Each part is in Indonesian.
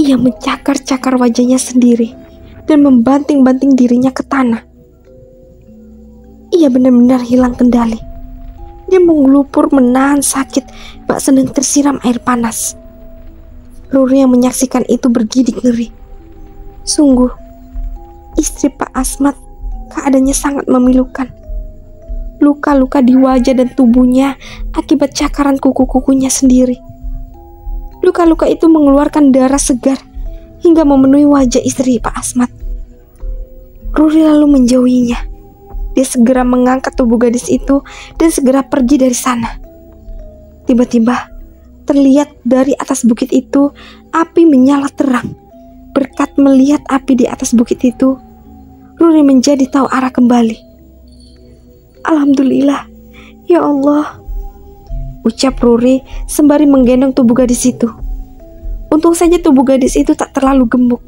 Ia mencakar-cakar wajahnya sendiri dan membanting-banting dirinya ke tanah. Ia benar-benar hilang kendali. Dia mengelupur menahan sakit bak sedang tersiram air panas. Ruri yang menyaksikan itu bergidik ngeri. Sungguh, istri Pak Asmat keadaannya sangat memilukan. Luka-luka di wajah dan tubuhnya akibat cakaran kuku-kukunya sendiri. Luka-luka itu mengeluarkan darah segar hingga memenuhi wajah istri Pak Asmat. Ruri lalu menjauhinya. Dia segera mengangkat tubuh gadis itu dan segera pergi dari sana. Tiba-tiba terlihat dari atas bukit itu api menyala terang. Berkat melihat api di atas bukit itu, Ruri menjadi tahu arah kembali. Alhamdulillah, ya Allah, ucap Ruri sembari menggendong tubuh gadis itu. Untung saja tubuh gadis itu tak terlalu gemuk,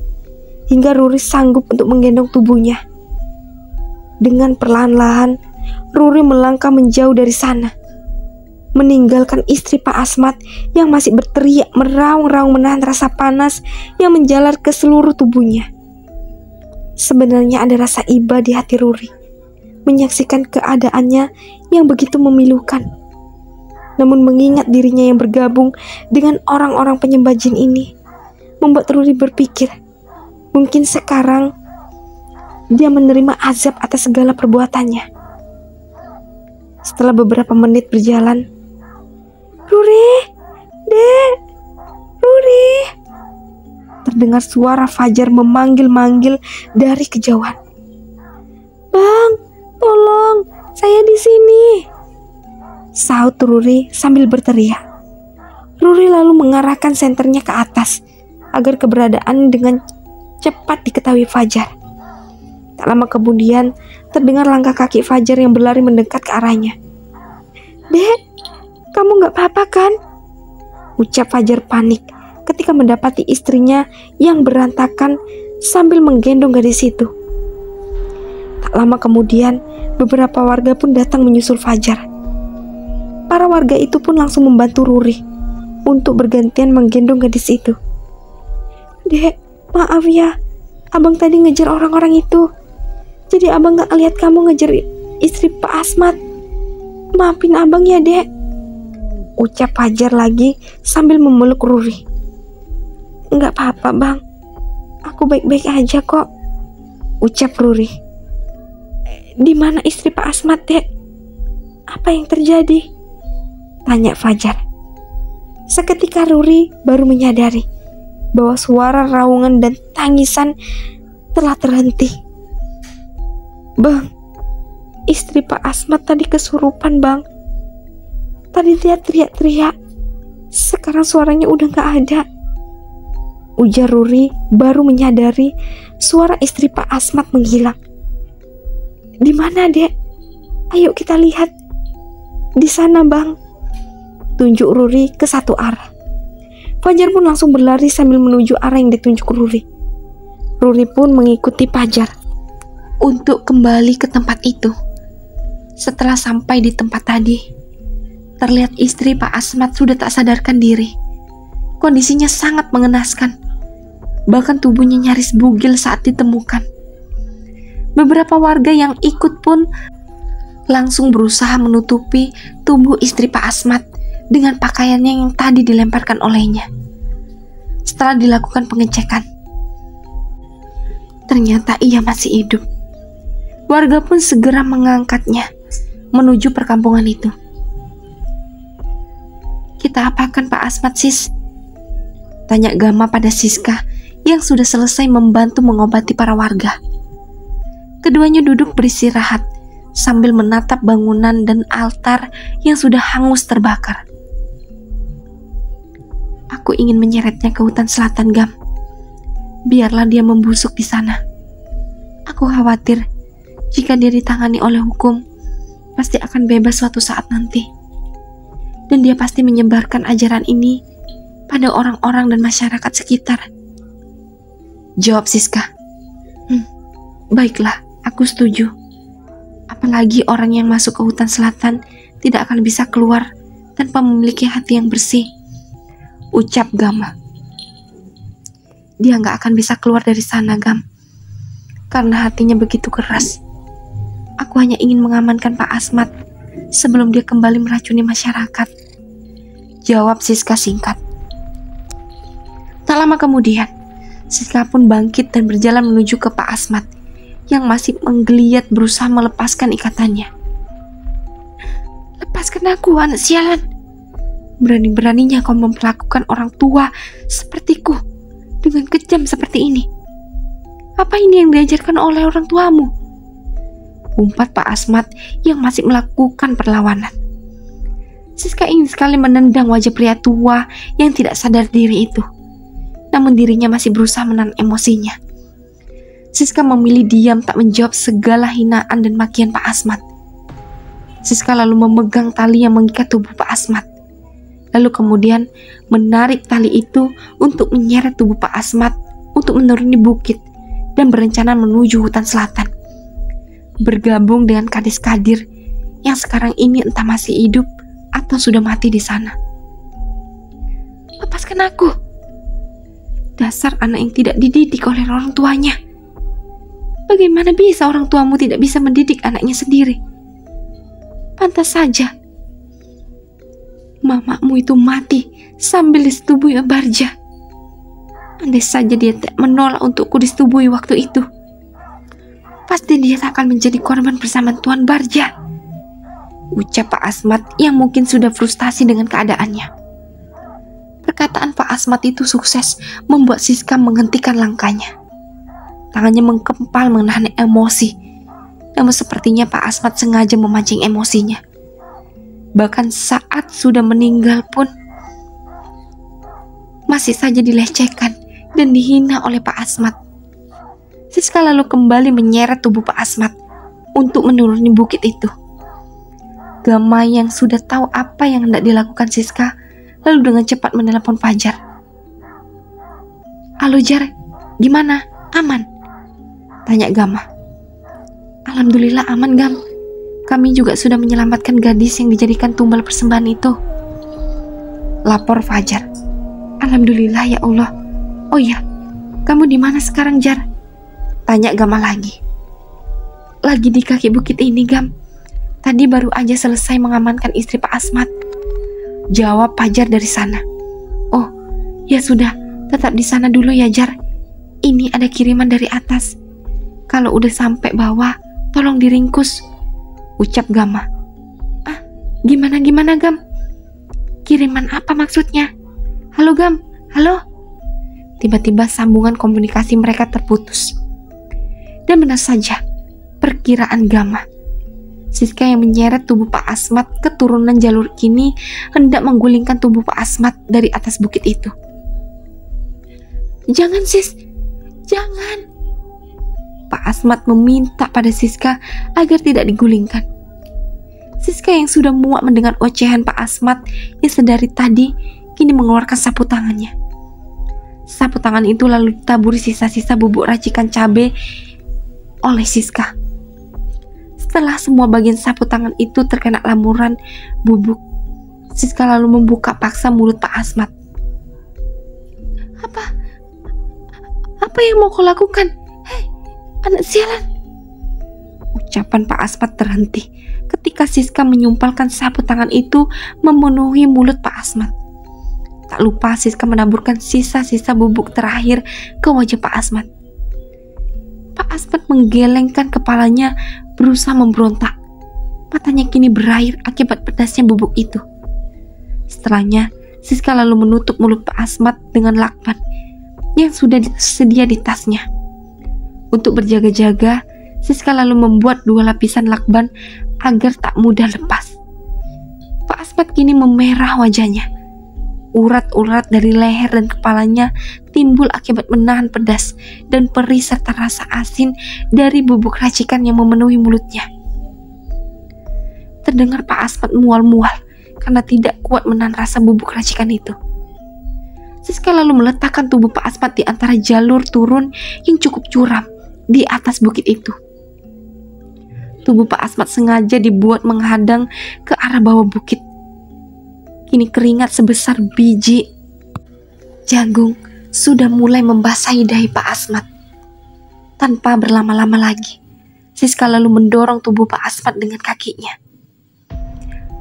hingga Ruri sanggup untuk menggendong tubuhnya. Dengan perlahan-lahan, Ruri melangkah menjauh dari sana, meninggalkan istri Pak Asmat yang masih berteriak meraung-raung menahan rasa panas yang menjalar ke seluruh tubuhnya. Sebenarnya ada rasa iba di hati Ruri, menyaksikan keadaannya yang begitu memilukan. Namun mengingat dirinya yang bergabung dengan orang-orang penyembah jin ini, membuat Ruri berpikir, mungkin sekarang dia menerima azab atas segala perbuatannya. Setelah beberapa menit berjalan, Ruri, Dek, Ruri, terdengar suara Fajar memanggil-manggil dari kejauhan. Bang, tolong, saya di sini, sahut Ruri sambil berteriak. Ruri lalu mengarahkan senternya ke atas agar keberadaan dengan cepat diketahui Fajar. Tak lama kemudian terdengar langkah kaki Fajar yang berlari mendekat ke arahnya. Dek, kamu gak apa-apa kan? Ucap Fajar panik ketika mendapati istrinya yang berantakan sambil menggendong gadis itu. Tak lama kemudian beberapa warga pun datang menyusul Fajar. Para warga itu pun langsung membantu Ruri untuk bergantian menggendong gadis itu. Dek, maaf ya, abang tadi ngejar orang-orang itu. Jadi abang gak lihat kamu ngejar istri Pak Asmat. Maafin abang ya, Dek, ucap Fajar lagi sambil memeluk Ruri. Enggak apa-apa bang, aku baik-baik aja kok, ucap Ruri. Di mana istri Pak Asmat, Dek? Apa yang terjadi? Tanya Fajar. Seketika Ruri baru menyadari bahwa suara raungan dan tangisan telah terhenti. Bang, istri Pak Asmat tadi kesurupan bang. Tadi dia teriak-teriak, sekarang suaranya udah gak ada, ujar Ruri baru menyadari suara istri Pak Asmat menghilang. Di mana, Dek? Ayo kita lihat. Di sana bang, tunjuk Ruri ke satu arah. Fajar pun langsung berlari sambil menuju arah yang ditunjuk Ruri. Ruri pun mengikuti Fajar untuk kembali ke tempat itu. Setelah sampai di tempat tadi, terlihat istri Pak Asmat sudah tak sadarkan diri. Kondisinya sangat mengenaskan. Bahkan tubuhnya nyaris bugil saat ditemukan. Beberapa warga yang ikut pun langsung berusaha menutupi tubuh istri Pak Asmat dengan pakaiannya yang tadi dilemparkan olehnya. Setelah dilakukan pengecekan, ternyata ia masih hidup. Warga pun segera mengangkatnya menuju perkampungan itu. Kita apakan Pak Asmat, sis? Tanya Gama pada Siska yang sudah selesai membantu mengobati para warga. Keduanya duduk beristirahat sambil menatap bangunan dan altar yang sudah hangus terbakar. Aku ingin menyeretnya ke hutan selatan, Gam. Biarlah dia membusuk di sana. Aku khawatir jika dia ditangani oleh hukum, pasti akan bebas suatu saat nanti. Dan dia pasti menyebarkan ajaran ini pada orang-orang dan masyarakat sekitar. Jawab Siska. Baiklah, aku setuju. Apalagi orang yang masuk ke hutan selatan tidak akan bisa keluar tanpa memiliki hati yang bersih, ucap Gama. dia nggak akan bisa keluar dari sana, Gam. Karena hatinya begitu keras. Aku hanya ingin mengamankan Pak Asmat sebelum dia kembali meracuni masyarakat. Jawab Siska singkat. Tak lama kemudian, Siska pun bangkit dan berjalan menuju ke Pak Asmat yang masih menggeliat berusaha melepaskan ikatannya. Lepaskan aku, anak sialan. Berani-beraninya kau memperlakukan orang tua sepertiku dengan kejam seperti ini. Apa ini yang diajarkan oleh orang tuamu? Umpat Pak Asmat yang masih melakukan perlawanan. Siska ingin sekali menendang wajah pria tua yang tidak sadar diri itu. Namun dirinya masih berusaha menahan emosinya. Siska memilih diam tak menjawab segala hinaan dan makian Pak Asmat. Siska lalu memegang tali yang mengikat tubuh Pak Asmat. Lalu kemudian menarik tali itu untuk menyeret tubuh Pak Asmat untuk menuruni bukit dan berencana menuju hutan selatan. Bergabung dengan Kades Kadir yang sekarang ini entah masih hidup atau sudah mati di sana. Lepaskan aku. Dasar anak yang tidak dididik oleh orang tuanya. Bagaimana bisa orang tuamu tidak bisa mendidik anaknya sendiri? Pantas saja mamamu itu mati sambil disetubui Barja. Andai saja dia tak menolak untukku disetubui waktu itu, pasti dia akan menjadi korban bersama Tuan Barja. Ucap Pak Asmat yang mungkin sudah frustasi dengan keadaannya. Perkataan Pak Asmat itu sukses membuat Siska menghentikan langkahnya. Tangannya mengkempal menahan emosi. Namun sepertinya Pak Asmat sengaja memancing emosinya. Bahkan saat sudah meninggal pun masih saja dilecehkan dan dihina oleh Pak Asmat. Siska lalu kembali menyeret tubuh Pak Asmat untuk menuruni bukit itu. Gama yang sudah tahu apa yang hendak dilakukan Siska lalu dengan cepat menelepon Fajar. Halo Jar, gimana? Aman? Tanya Gama. Alhamdulillah aman, Gam. Kami juga sudah menyelamatkan gadis yang dijadikan tumbal persembahan itu. Lapor Fajar. Alhamdulillah ya Allah. Oh iya, kamu di mana sekarang Jar? Tanya Gama lagi. Lagi di kaki bukit ini, Gam. Tadi baru aja selesai mengamankan istri Pak Asmat. Jawab Fajar dari sana. Oh, ya sudah, tetap di sana dulu ya Jar. Ini ada kiriman dari atas. Kalau udah sampai bawah, tolong diringkus. Ucap Gama. Ah, gimana Gam? Kiriman apa maksudnya? Halo Gam, halo? Tiba-tiba sambungan komunikasi mereka terputus. Dan benar saja, perkiraan Gama. Siska yang menyeret tubuh Pak Asmat ke turunan jalur kini hendak menggulingkan tubuh Pak Asmat dari atas bukit itu. Jangan Sis, jangan. Pak Asmat meminta pada Siska agar tidak digulingkan. Siska yang sudah muak mendengar ocehan Pak Asmat yang sedari tadi kini mengeluarkan sapu tangannya. Sapu tangan itu lalu ditaburi sisa-sisa bubuk racikan cabai oleh Siska. Setelah semua bagian sapu tangan itu terkena lamuran bubuk, Siska lalu membuka paksa mulut Pak Asmat. Apa yang mau kau lakukan? Hei, anak sialan! Ucapan Pak Asmat terhenti ketika Siska menyumpalkan sapu tangan itu memenuhi mulut Pak Asmat. Tak lupa Siska menaburkan sisa-sisa bubuk terakhir ke wajah Pak Asmat. Pak Asmat menggelengkan kepalanya berusaha memberontak. Matanya kini berair akibat pedasnya bubuk itu. Setelahnya, Siska lalu menutup mulut Pak Asmat dengan lakban yang sudah sedia di tasnya. Untuk berjaga-jaga, Siska lalu membuat 2 lapisan lakban agar tak mudah lepas. Pak Asmat kini memerah wajahnya. Urat-urat dari leher dan kepalanya timbul akibat menahan pedas dan perih serta rasa asin dari bubuk racikan yang memenuhi mulutnya. Terdengar Pak Asmat mual-mual karena tidak kuat menahan rasa bubuk racikan itu. Siska lalu meletakkan tubuh Pak Asmat di antara jalur turun yang cukup curam di atas bukit itu. Tubuh Pak Asmat sengaja dibuat menghadang ke arah bawah bukit. Kini keringat sebesar biji jagung sudah mulai membasahi dahi Pak Asmat. Tanpa berlama-lama lagi, Siska lalu mendorong tubuh Pak Asmat dengan kakinya.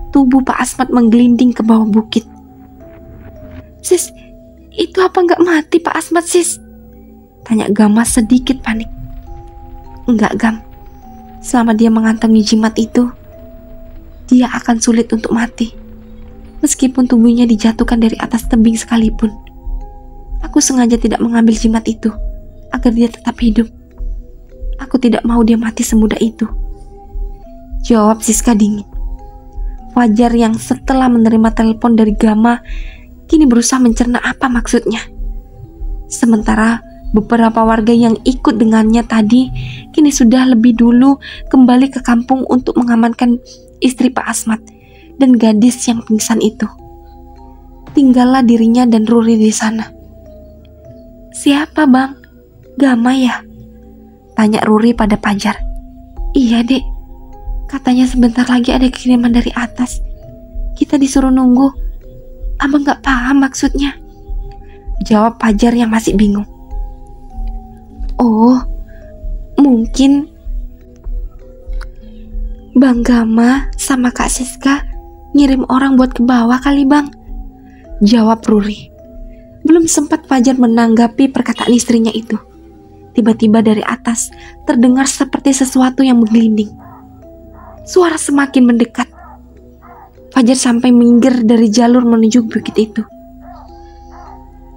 Tubuh Pak Asmat menggelinding ke bawah bukit. "Sis, itu apa nggak mati Pak Asmat, Sis?" tanya Gama sedikit panik. "Enggak, Gam. Selama dia mengantongi jimat itu, dia akan sulit untuk mati. Meskipun tubuhnya dijatuhkan dari atas tebing sekalipun. Aku sengaja tidak mengambil jimat itu, agar dia tetap hidup. Aku tidak mau dia mati semudah itu," jawab Siska dingin. Fajar yang setelah menerima telepon dari Gama, kini berusaha mencerna apa maksudnya. Sementara beberapa warga yang ikut dengannya tadi kini sudah lebih dulu kembali ke kampung untuk mengamankan istri Pak Asmat dan gadis yang pingsan itu. Tinggallah dirinya dan Ruri di sana. "Siapa, Bang? Gama ya?" tanya Ruri pada Fajar. "Iya, Dek. Katanya sebentar lagi ada kiriman dari atas. Kita disuruh nunggu. Abang gak paham maksudnya," jawab Fajar yang masih bingung. "Oh, mungkin Bang Gama sama Kak Siska ngirim orang buat ke bawah kali, Bang," jawab Ruri. Belum sempat Fajar menanggapi perkataan istrinya itu, tiba-tiba dari atas terdengar seperti sesuatu yang menggelinding. Suara semakin mendekat. Fajar sampai minggir dari jalur menuju bukit itu.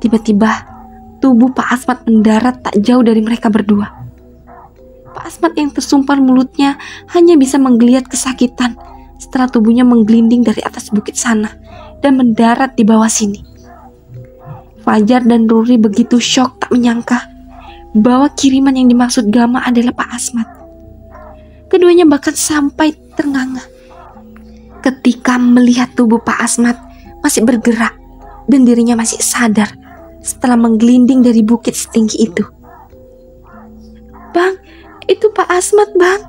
Tiba-tiba tubuh Pak Asmat mendarat tak jauh dari mereka berdua. Pak Asmat yang tersumpal mulutnya hanya bisa menggeliat kesakitan setelah tubuhnya menggelinding dari atas bukit sana dan mendarat di bawah sini. Fajar dan Ruri begitu syok tak menyangka bahwa kiriman yang dimaksud Gama adalah Pak Asmat. Keduanya bahkan sampai ternganga ketika melihat tubuh Pak Asmat masih bergerak dan dirinya masih sadar setelah menggelinding dari bukit setinggi itu. "Bang, itu Pak Asmat, Bang,"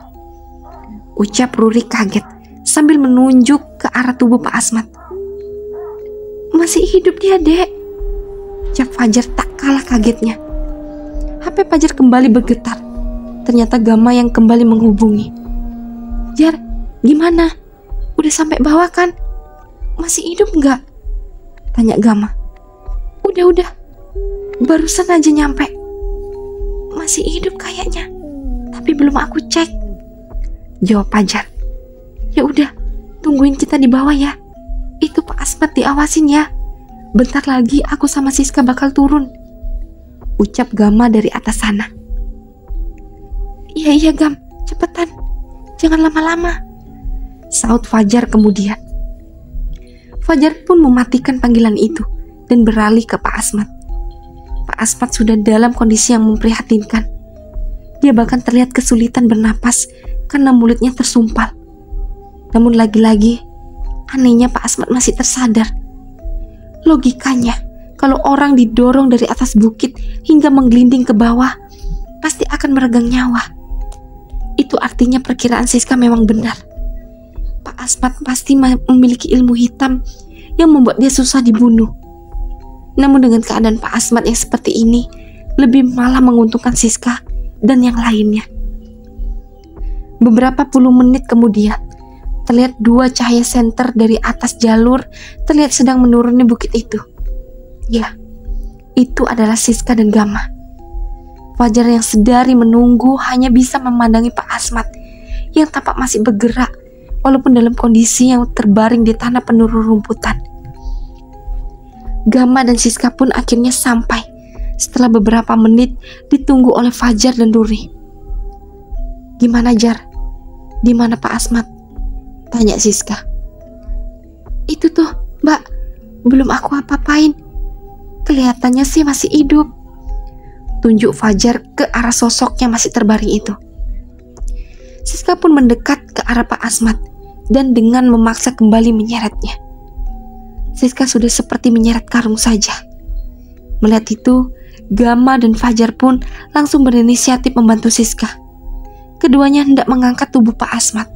ucap Ruri kaget sambil menunjuk ke arah tubuh Pak Asmat. "Masih hidup dia, Dek," ucap Fajar tak kalah kagetnya. HP Fajar kembali bergetar. Ternyata Gama yang kembali menghubungi. "Jar, gimana? Udah sampai bawah kan? Masih hidup nggak?" tanya Gama. Udah. Barusan aja nyampe. Masih hidup kayaknya, tapi belum aku cek," jawab Fajar. "Ya udah, tungguin kita di bawah ya. Itu Pak Asmat diawasin ya. Bentar lagi aku sama Siska bakal turun," ucap Gama dari atas sana. Iya Gam, cepetan. Jangan lama-lama," saut Fajar kemudian. Fajar pun mematikan panggilan itu dan beralih ke Pak Asmat. Pak Asmat sudah dalam kondisi yang memprihatinkan. Dia bahkan terlihat kesulitan bernapas karena mulutnya tersumpal. Namun lagi-lagi, anehnya Pak Asmat masih tersadar. Logikanya, kalau orang didorong dari atas bukit hingga menggelinding ke bawah, pasti akan meregang nyawa. Itu artinya perkiraan Siska memang benar. Pak Asmat pasti memiliki ilmu hitam yang membuat dia susah dibunuh. Namun dengan keadaan Pak Asmat yang seperti ini, lebih malah menguntungkan Siska dan yang lainnya. Beberapa puluh menit kemudian, terlihat dua cahaya senter dari atas jalur terlihat sedang menuruni bukit itu. Ya, itu adalah Siska dan Gama. Fajar yang sedari menunggu hanya bisa memandangi Pak Asmat yang tampak masih bergerak walaupun dalam kondisi yang terbaring di tanah penuh rumputan. Gama dan Siska pun akhirnya sampai setelah beberapa menit ditunggu oleh Fajar dan Ruri. "Gimana, Jar? Di mana Pak Asmat?" tanya Siska. "Itu tuh, Mbak, belum aku apa-apain. Kelihatannya sih masih hidup," tunjuk Fajar ke arah sosok yang masih terbaring itu. Siska pun mendekat ke arah Pak Asmat dan dengan memaksa kembali menyeretnya. Siska sudah seperti menyeret karung saja. Melihat itu, Gama dan Fajar pun langsung berinisiatif membantu Siska. Keduanya hendak mengangkat tubuh Pak Asmat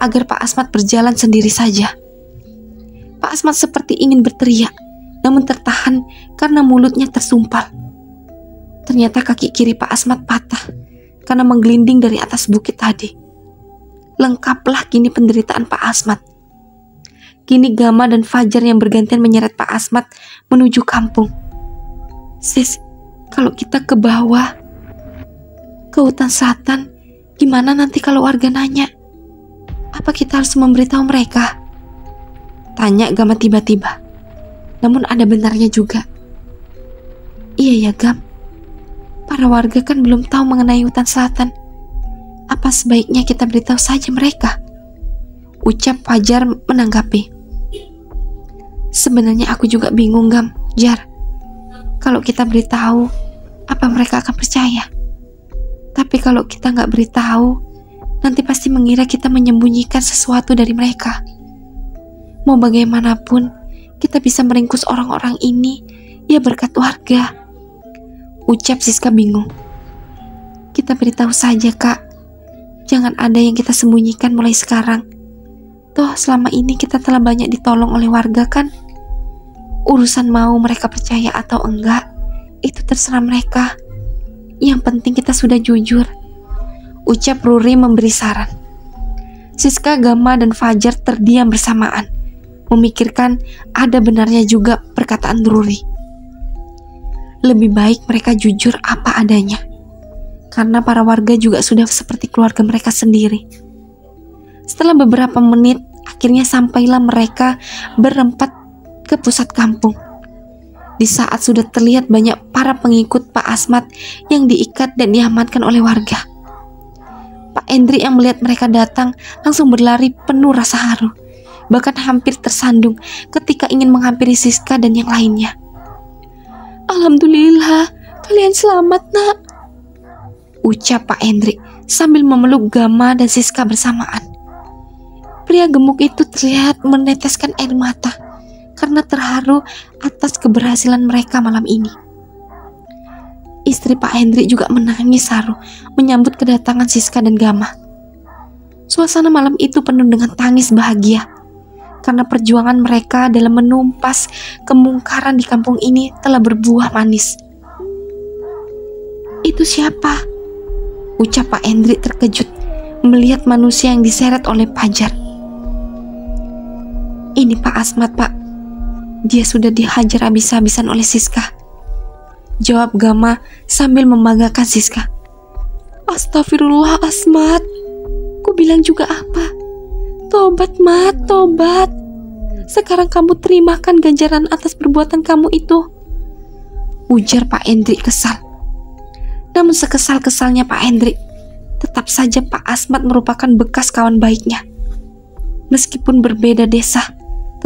agar Pak Asmat berjalan sendiri saja. Pak Asmat seperti ingin berteriak, namun tertahan karena mulutnya tersumpal. Ternyata kaki kiri Pak Asmat patah karena menggelinding dari atas bukit tadi. Lengkaplah kini penderitaan Pak Asmat. Kini Gama dan Fajar yang bergantian menyeret Pak Asmat menuju kampung. Sis, kalau kita ke bawah, ke hutan selatan, gimana nanti kalau warga nanya? Apa kita harus memberitahu mereka? Tanya Gama tiba-tiba. Namun ada benarnya juga. Iya ya Gam, para warga kan belum tahu mengenai hutan selatan. Apa sebaiknya kita beritahu saja mereka? Ucap Fajar menanggapi. Sebenarnya aku juga bingung Gam, Jar. Kalau kita beritahu, apa mereka akan percaya? Tapi kalau kita nggak beritahu, nanti pasti mengira kita menyembunyikan sesuatu dari mereka. Mau bagaimanapun, kita bisa meringkus orang-orang ini, ya berkat warga. Ucap Siska bingung. Kita beritahu saja Kak, jangan ada yang kita sembunyikan mulai sekarang. Toh selama ini kita telah banyak ditolong oleh warga kan? Urusan mau mereka percaya atau enggak, itu terserah mereka. Yang penting kita sudah jujur. Ucap Ruri memberi saran. Siska, Gama, dan Fajar terdiam bersamaan, memikirkan ada benarnya juga perkataan Ruri. Lebih baik mereka jujur apa adanya, karena para warga juga sudah seperti keluarga mereka sendiri. Setelah beberapa menit, akhirnya sampailah mereka berempat ke pusat kampung. Di saat sudah terlihat banyak para pengikut Pak Asmat yang diikat dan diamankan oleh warga. Pak Endri yang melihat mereka datang langsung berlari penuh rasa haru, bahkan hampir tersandung ketika ingin menghampiri Siska dan yang lainnya. Alhamdulillah, kalian selamat nak, ucap Pak Endri sambil memeluk Gama dan Siska bersamaan. Pria gemuk itu terlihat meneteskan air mata karena terharu atas keberhasilan mereka malam ini. Istri Pak Hendrik juga menangis haru menyambut kedatangan Siska dan Gama. Suasana malam itu penuh dengan tangis bahagia karena perjuangan mereka dalam menumpas kemungkaran di kampung ini telah berbuah manis. Itu siapa? Ucap Pak Hendrik terkejut melihat manusia yang diseret oleh Fajar. Ini Pak Asmat Pak. Dia sudah dihajar habis-habisan oleh Siska, jawab Gama sambil membanggakan Siska. Astagfirullah Asmat, ku bilang juga apa? Tobat Mat, tobat. Sekarang kamu terimakan ganjaran atas perbuatan kamu itu, ujar Pak Hendrik kesal. Namun sekesal-kesalnya Pak Hendrik, tetap saja Pak Asmat merupakan bekas kawan baiknya. Meskipun berbeda desa,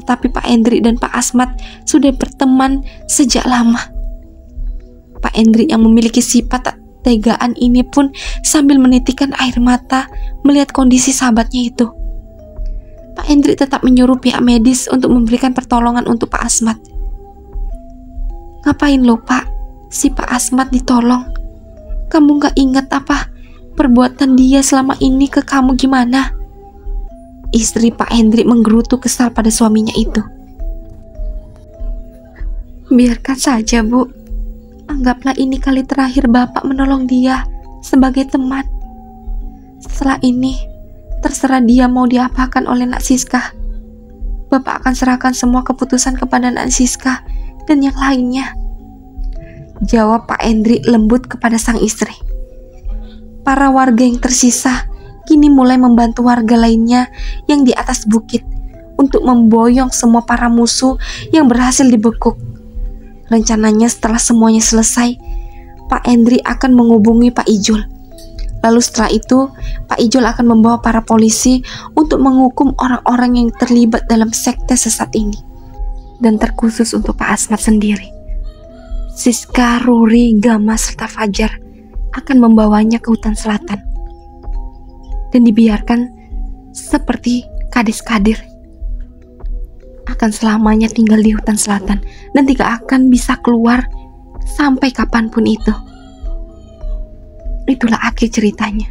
tetapi Pak Hendrik dan Pak Asmat sudah berteman sejak lama. Pak Hendrik yang memiliki sifat tak tegaan ini pun sambil menitikkan air mata melihat kondisi sahabatnya itu. Pak Hendrik tetap menyuruh pihak medis untuk memberikan pertolongan untuk Pak Asmat. Ngapain lo Pak? Si Pak Asmat ditolong. Kamu gak ingat apa perbuatan dia selama ini ke kamu gimana? Istri Pak Hendrik menggerutu kesal pada suaminya itu. Biarkan saja Bu. Anggaplah ini kali terakhir Bapak menolong dia sebagai teman. Setelah ini, terserah dia mau diapakan oleh Nak Siska. Bapak akan serahkan semua keputusan kepada Nak Siska dan yang lainnya, jawab Pak Hendrik lembut kepada sang istri. Para warga yang tersisa kini mulai membantu warga lainnya yang di atas bukit untuk memboyong semua para musuh yang berhasil dibekuk. Rencananya setelah semuanya selesai, Pak Hendrik akan menghubungi Pak Ijul. Lalu setelah itu, Pak Ijul akan membawa para polisi untuk menghukum orang-orang yang terlibat dalam sekte sesat ini. Dan terkhusus untuk Pak Asmat sendiri, Siska, Ruri, Gama, serta Fajar akan membawanya ke hutan selatan dan dibiarkan seperti Kades Kadir akan selamanya tinggal di hutan selatan dan tidak akan bisa keluar sampai kapanpun itu. Itulah akhir ceritanya.